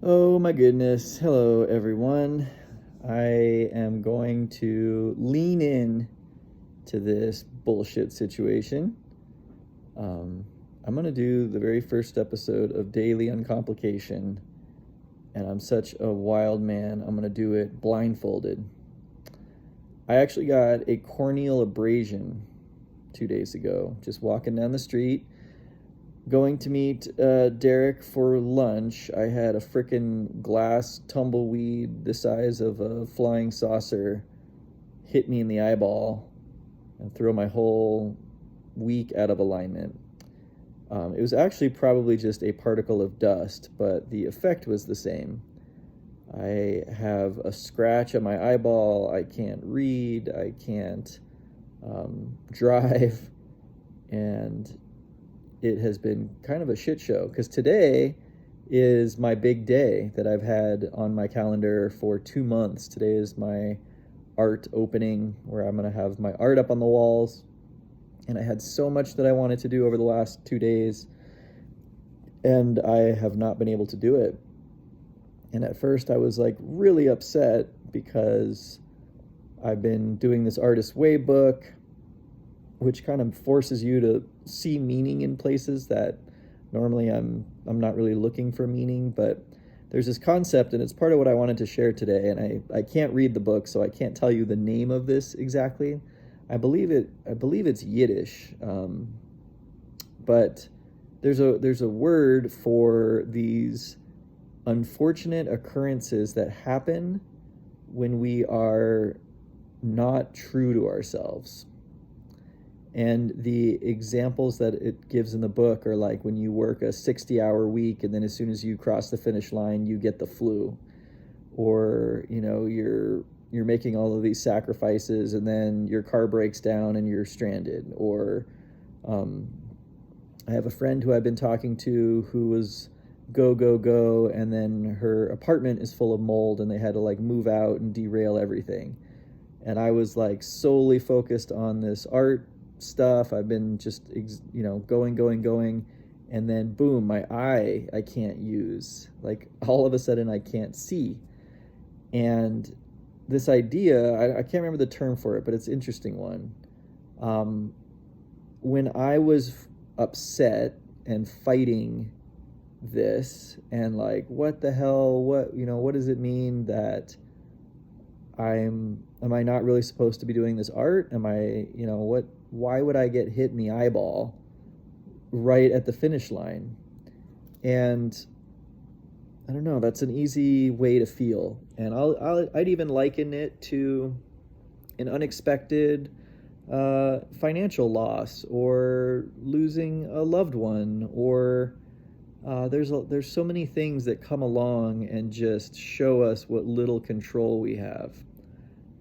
Oh my goodness. Hello, everyone. I am going to lean in to this bullshit situation. Um, I'm going to do the very first episode of Daily Uncomplication, and I'm such a wild man. I'm going to do it blindfolded. I actually got a corneal abrasion 2 days ago, just walking down the street going to meet Derek for lunch. I had a frickin' glass tumbleweed the size of a flying saucer hit me in the eyeball and throw my whole week out of alignment. It was actually probably just a particle of dust, but the effect was the same. I have a scratch on my eyeball. I can't read. I can't drive. And it has been kind of a shit show because today is my big day that I've had on my calendar for 2 months. Today is my art opening where I'm going to have my art up on the walls. And I had so much that I wanted to do over the last 2 days, and I have not been able to do it. And at first I was like really upset because I've been doing this Artist's Way book, which kind of forces you to see meaning in places that normally I'm not really looking for meaning. But there's this concept, and it's part of what I wanted to share today. And I can't read the book, so I can't tell you the name of this exactly. I believe it's Yiddish, but there's a word for these unfortunate occurrences that happen when we are not true to ourselves. And the examples that it gives in the book are like when you work a 60-hour week and then as soon as you cross the finish line, you get the flu. Or, you're making all of these sacrifices and then your car breaks down and you're stranded. Or I have a friend who I've been talking to who was go, go, go, and then her apartment is full of mold and they had to like move out and derail everything. And I was like solely focused on this art stuff. I've been just going, and then boom, my eye I can't use. Like all of a sudden I can't see. And this idea, I can't remember the term for it, but it's an interesting one. When I was upset and fighting this and like, what the hell, what does it mean that am I not really supposed to be doing this art? Am I, why would I get hit in the eyeball right at the finish line? And I don't know, that's an easy way to feel. And I'd even liken it to an unexpected financial loss or losing a loved one, or there's so many things that come along and just show us what little control we have.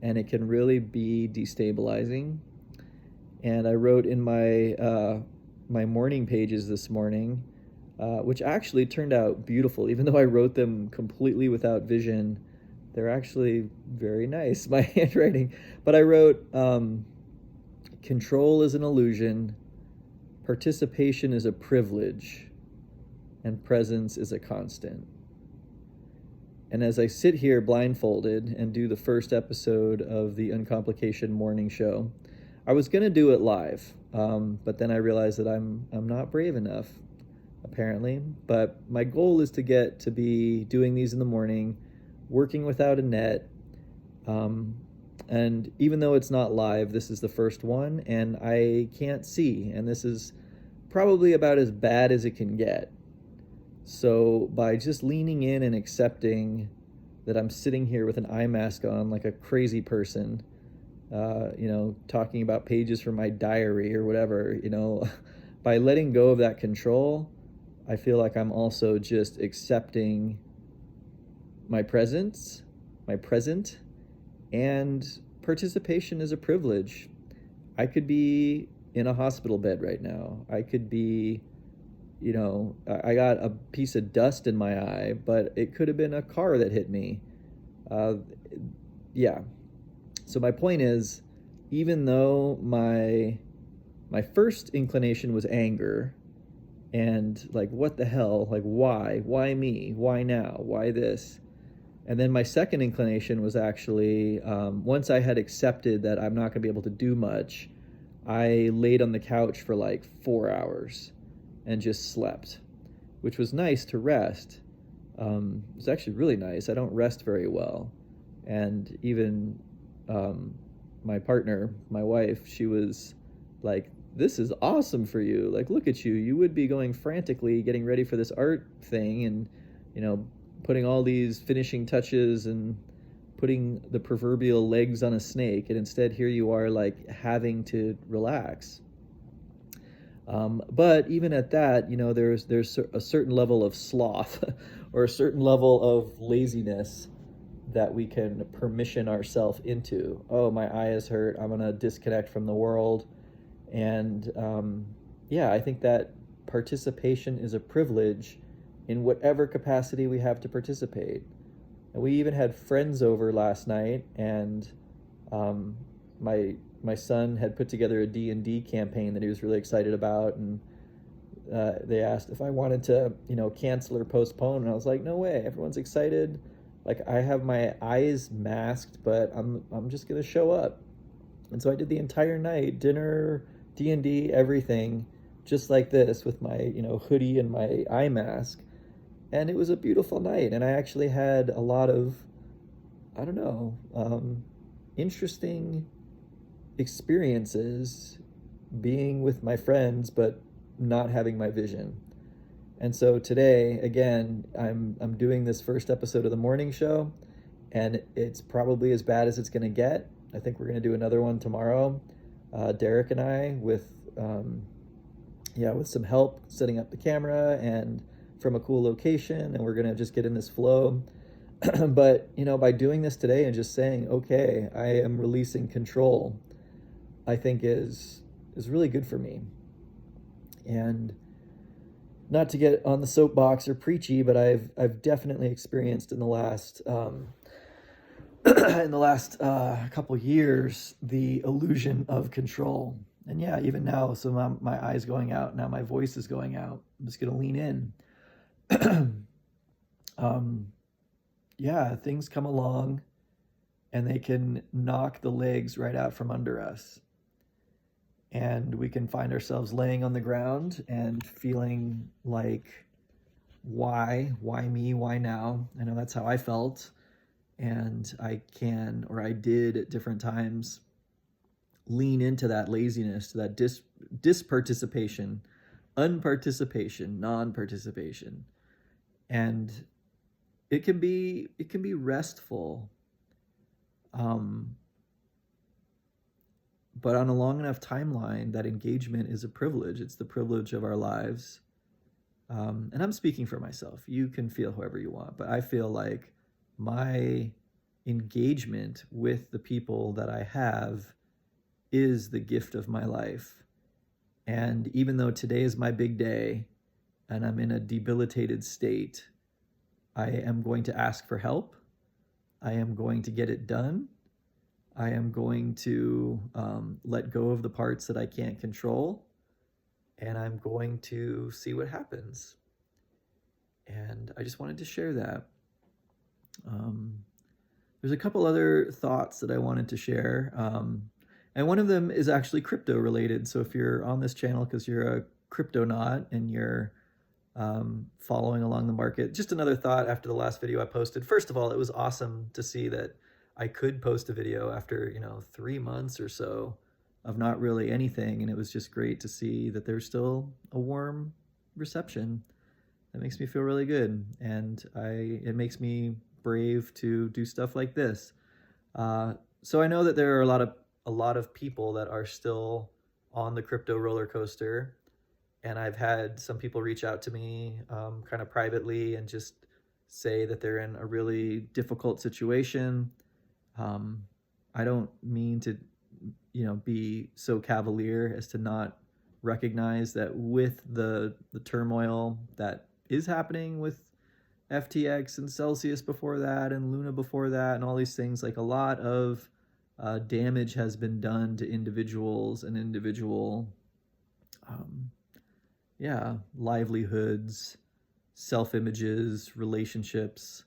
And it can really be destabilizing. And I wrote in my morning pages this morning, which actually turned out beautiful. Even though I wrote them completely without vision, they're actually very nice, my handwriting. But I wrote, control is an illusion, participation is a privilege, and presence is a constant. And as I sit here blindfolded and do the first episode of the Uncomplication morning show, I was going to do it live, but then I realized that I'm not brave enough, apparently. But my goal is to get to be doing these in the morning, working without a net. And even though it's not live, this is the first one, and I can't see. And this is probably about as bad as it can get. So by just leaning in and accepting that I'm sitting here with an eye mask on like a crazy person, talking about pages from my diary or whatever, by letting go of that control, I feel like I'm also just accepting my present, and participation is a privilege. I could be in a hospital bed right now. I could be, I got a piece of dust in my eye, but it could have been a car that hit me. Yeah. So my point is, even though my first inclination was anger, and like, what the hell? Like, why me? Why now? Why this? And then my second inclination was actually, once I had accepted that I'm not going to be able to do much, I laid on the couch for like 4 hours and just slept, which was nice to rest. It was actually really nice. I don't rest very well. And even my partner, my wife, she was like, this is awesome for you. Like, look at you. You would be going frantically getting ready for this art thing and, putting all these finishing touches and putting the proverbial legs on a snake. And instead, here you are, like, having to relax. But even at that, there's a certain level of sloth or a certain level of laziness that we can permission ourselves into. Oh, my eye is hurt. I'm going to disconnect from the world. And I think that participation is a privilege in whatever capacity we have to participate. And we even had friends over last night, and my son had put together a D&D campaign that he was really excited about, and they asked if I wanted to, cancel or postpone, and I was like, no way, everyone's excited. Like, I have my eyes masked, but I'm just gonna show up. And so I did the entire night, dinner, D&D, everything, just like this, with my hoodie and my eye mask, and it was a beautiful night. And I actually had a lot of, I don't know, interesting experiences being with my friends, but not having my vision. And so today, again, I'm doing this first episode of the morning show, and it's probably as bad as it's going to get. I think we're going to do another one tomorrow, Derek and I, with some help setting up the camera and from a cool location, and we're going to just get in this flow. But by doing this today and just saying, okay, I am releasing control, I think is really good for me. And not to get on the soapbox or preachy, but I've definitely experienced in the last couple years the illusion of control. And even now, so my eyes going out, now my voice is going out. I'm just gonna lean in. Things come along and they can knock the legs right out from under us. And we can find ourselves laying on the ground and feeling like, why me? Why now? I know that's how I felt. And I did at different times lean into that laziness, to that disparticipation, unparticipation, non-participation. And it can be restful. But on a long enough timeline, that engagement is a privilege. It's the privilege of our lives. And I'm speaking for myself. You can feel however you want, but I feel like my engagement with the people that I have is the gift of my life. And even though today is my big day and I'm in a debilitated state, I am going to ask for help. I am going to get it done. I am going to let go of the parts that I can't control, and I'm going to see what happens. And I just wanted to share that. There's a couple other thoughts that I wanted to share. And one of them is actually crypto related. So if you're on this channel because you're a cryptonaut and you're following along the market, just another thought after the last video I posted. First of all, it was awesome to see that I could post a video after, 3 months or so of not really anything. And it was just great to see that there's still a warm reception. That makes me feel really good. And it makes me brave to do stuff like this. So I know that there are a lot of people that are still on the crypto roller coaster. And I've had some people reach out to me kind of privately and just say that they're in a really difficult situation. I don't mean to, be so cavalier as to not recognize that with the turmoil that is happening with FTX and Celsius before that and Luna before that and all these things, like a lot of damage has been done to individuals and individual yeah, livelihoods, self-images, relationships.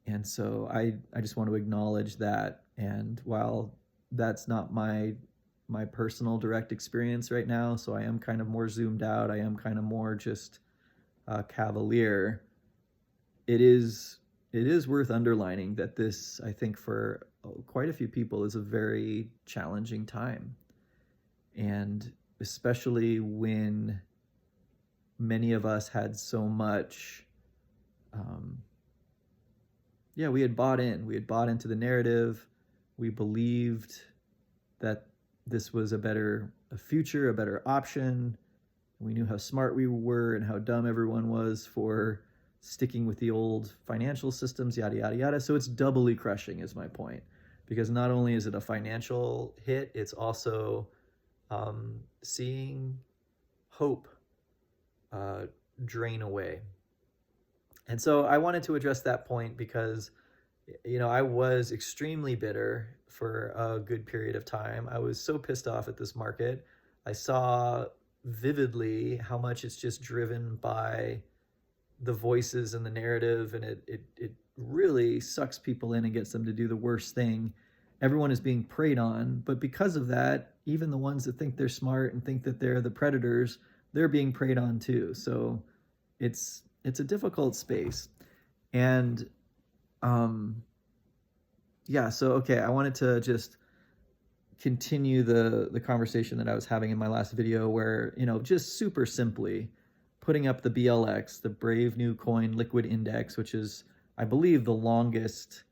And so I just want to acknowledge that. And while that's not my personal direct experience right now, so I am kind of more zoomed out, I am kind of more just cavalier, it is worth underlining that this, I think, for quite a few people is a very challenging time. And especially when many of us had so much, um, yeah, we had bought in. We had bought into the narrative. We believed that this was a future, a better option. We knew how smart we were and how dumb everyone was for sticking with the old financial systems, yada, yada, yada. So it's doubly crushing, is my point. Because not only is it a financial hit, it's also seeing hope drain away. And so I wanted to address that point because, I was extremely bitter for a good period of time. I was so pissed off at this market. I saw vividly how much it's just driven by the voices and the narrative, and it really sucks people in and gets them to do the worst thing. Everyone is being preyed on, but because of that, even the ones that think they're smart and think that they're the predators, they're being preyed on too. So it's a difficult space. And yeah, so okay, I wanted to just continue the conversation that I was having in my last video where, just super simply putting up the BLX, the Brave New Coin Liquid Index, which is, I believe, the longest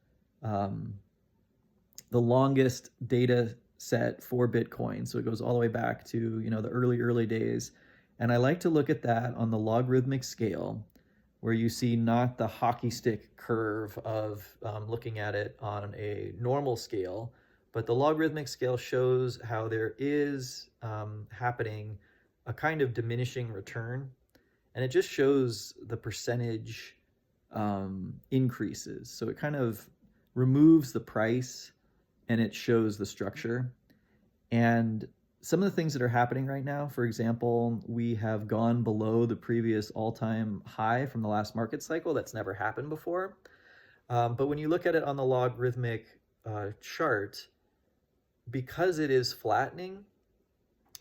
data set for Bitcoin. So it goes all the way back to, the early days. And I like to look at that on the logarithmic scale, where you see not the hockey stick curve of looking at it on a normal scale, but the logarithmic scale shows how there is happening a kind of diminishing return. And it just shows the percentage increases. So it kind of removes the price and it shows the structure. And some of the things that are happening right now, for example, we have gone below the previous all-time high from the last market cycle. That's never happened before. But when you look at it on the logarithmic chart, because it is flattening,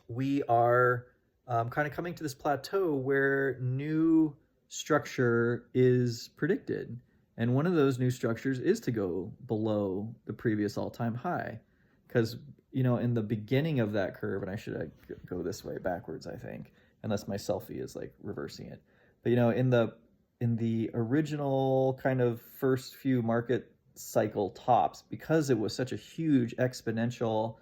we are kind of coming to this plateau where new structure is predicted. And one of those new structures is to go below the previous all-time high. Because, in the beginning of that curve, and I should go this way backwards, I think, unless my selfie is like reversing it. But, in the original kind of first few market cycle tops, because it was such a huge exponential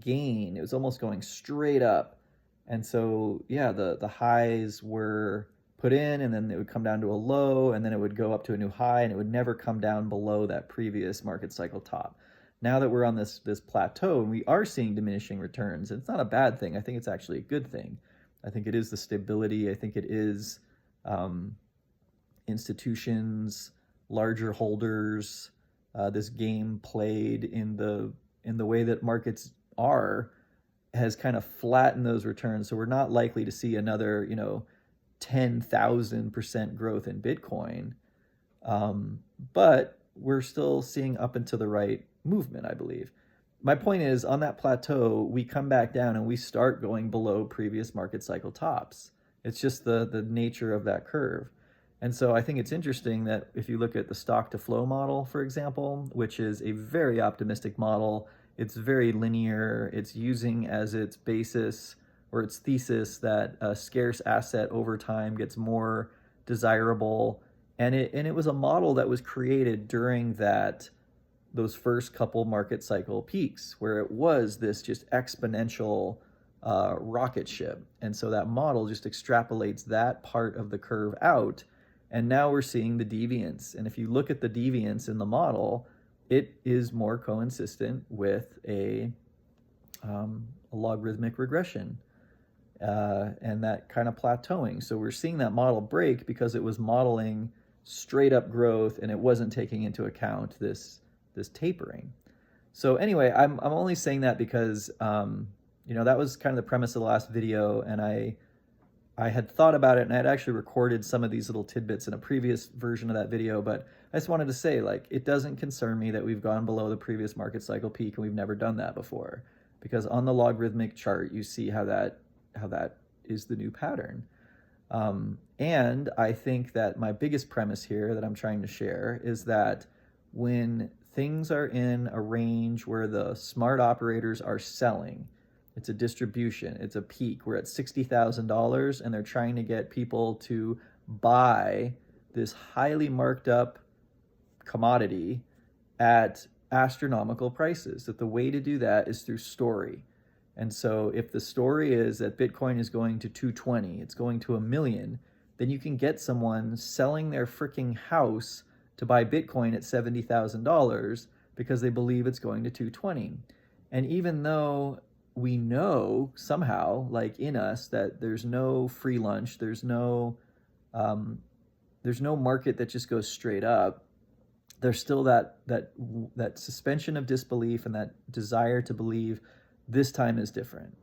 gain, it was almost going straight up. And so, yeah, the highs were put in, and then it would come down to a low, and then it would go up to a new high, and it would never come down below that previous market cycle top. Now that we're on this plateau and we are seeing diminishing returns, it's not a bad thing. I think it's actually a good thing. I think it is the stability. I think it is institutions, larger holders, this game played in the way that markets are, has kind of flattened those returns. So we're not likely to see another, 10,000% growth in Bitcoin. But we're still seeing up and to the right movement, I believe. My point is, on that plateau, we come back down and we start going below previous market cycle tops. It's just the nature of that curve. And so I think it's interesting that if you look at the stock to flow model, for example, which is a very optimistic model, it's very linear, it's using as its basis or its thesis that a scarce asset over time gets more desirable. And it was a model that was created during those first couple market cycle peaks, where it was this just exponential rocket ship. And so that model just extrapolates that part of the curve out. And now we're seeing the deviance. And if you look at the deviance in the model, it is more consistent with a logarithmic regression and that kind of plateauing. So we're seeing that model break because it was modeling straight up growth and it wasn't taking into account this tapering. So anyway, I'm only saying that because that was kind of the premise of the last video, and I I had thought about it, and I had actually recorded some of these little tidbits in a previous version of that video, but I just wanted to say, like, it doesn't concern me that we've gone below the previous market cycle peak, and we've never done that before, because on the logarithmic chart you see how that is the new pattern. And I think that my biggest premise here that I'm trying to share is that when things are in a range where the smart operators are selling, it's a distribution, it's a peak. We're at $60,000 and they're trying to get people to buy this highly marked up commodity at astronomical prices. That the way to do that is through story. And so if the story is that Bitcoin is going to 220, it's going to 1 million, then you can get someone selling their freaking house to buy Bitcoin at $70,000 because they believe it's going to 220. And even though we know somehow, like in us, that there's no free lunch, there's no market that just goes straight up, there's still that suspension of disbelief and that desire to believe this time is different.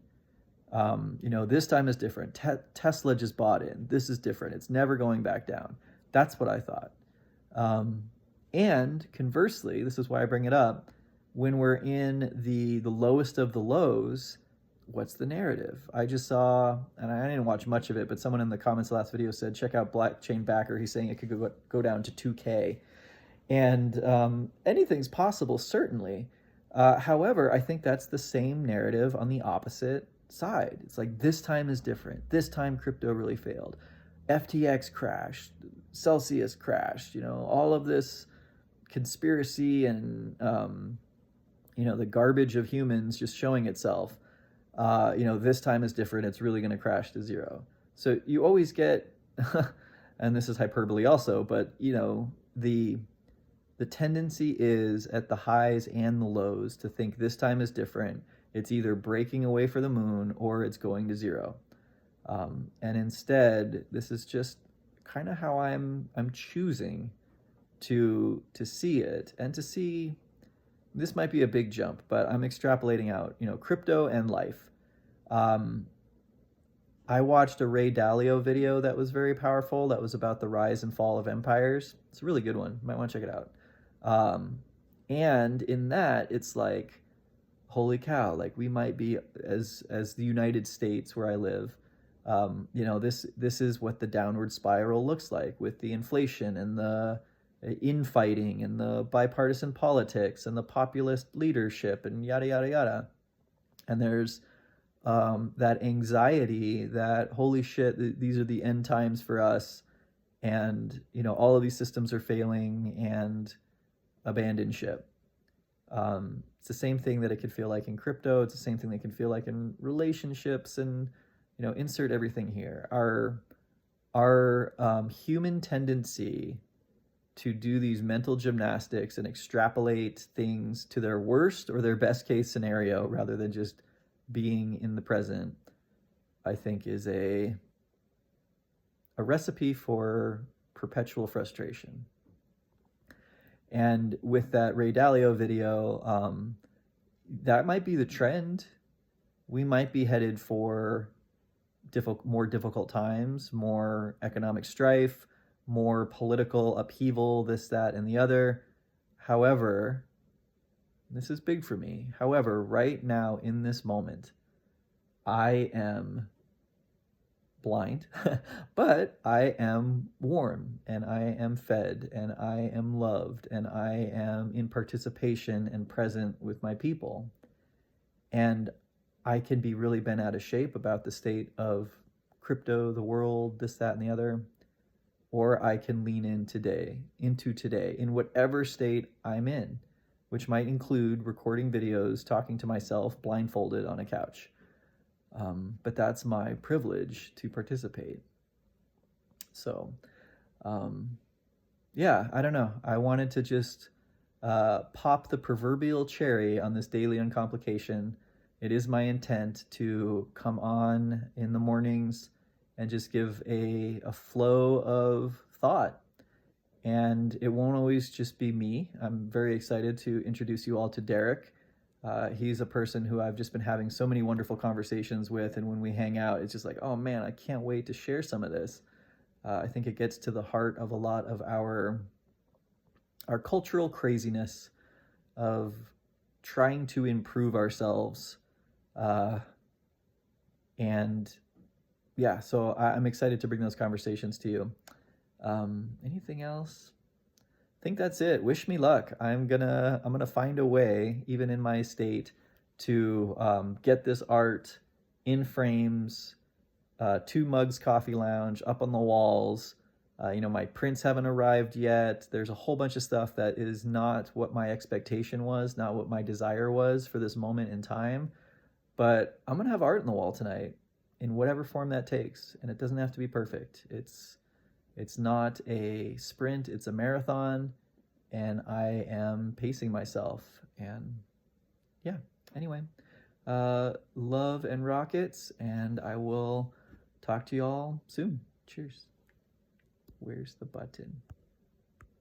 This time is different. Tesla just bought in. This is different. It's never going back down. That's what I thought. And conversely, this is why I bring it up, when we're in the lowest of the lows, what's the narrative? I just saw, and I didn't watch much of it, but someone in the comments last video said, check out Blockchain Backer. He's saying it could go down to 2K. And anything's possible, certainly. However, I think that's the same narrative on the opposite side. It's like, this time is different. This time crypto really failed. FTX crashed. Celsius crashed. All of this conspiracy and, the garbage of humans just showing itself. This time is different. It's really going to crash to zero. So you always get, and this is hyperbole also, but, the tendency is at the highs and the lows to think this time is different. It's either breaking away for the moon or it's going to zero. And instead, this is just kind of how I'm choosing to see it, and to see, this might be a big jump, but I'm extrapolating out, crypto and life. I watched a Ray Dalio video that was very powerful. That was about the rise and fall of empires. It's a really good one. You might want to check it out. And in that, it's like, holy cow, like we might be, as the United States where I live, this is what the downward spiral looks like, with the inflation and the infighting and the bipartisan politics and the populist leadership and yada, yada, yada. And there's that anxiety that, holy shit, these are the end times for us. And, all of these systems are failing, and abandon ship. It's the same thing that it could feel like in crypto. It's the same thing that can feel like in relationships, and, insert everything here. Our human tendency to do these mental gymnastics and extrapolate things to their worst or their best case scenario rather than just being in the present, I think is a recipe for perpetual frustration. And with that Ray Dalio video, that might be the trend. We might be headed for more difficult times, more economic strife, more political upheaval, this, that, and the other. However, this is big for me. However, right now in this moment, I am blind, but I am warm, and I am fed, and I am loved, and I am in participation and present with my people. And I can be really bent out of shape about the state of crypto, the world, this, that, and the other. Or I can lean into today, in whatever state I'm in, which might include recording videos, talking to myself blindfolded on a couch. But that's my privilege to participate. So, I don't know. I wanted to just pop the proverbial cherry on this daily Uncomplication. It is my intent to come on in the mornings and just give a flow of thought. And it won't always just be me. I'm very excited to introduce you all to Derek. He's a person who I've just been having so many wonderful conversations with, and when we hang out, it's just like, oh man, I can't wait to share some of this. I think it gets to the heart of a lot of our cultural craziness of trying to improve ourselves. And yeah, so I'm excited to bring those conversations to you. Anything else? I think that's it. Wish me luck. I'm gonna find a way, even in my state, to get this art in frames, to Mugs Coffee Lounge, up on the walls. My prints haven't arrived yet. There's a whole bunch of stuff that is not what my expectation was, not what my desire was for this moment in time. But I'm gonna have art on the wall tonight, in whatever form that takes, and it doesn't have to be perfect. It's not a sprint, it's a marathon, and I am pacing myself. And yeah, anyway, love and rockets, and I will talk to you all soon. Cheers. Where's the button?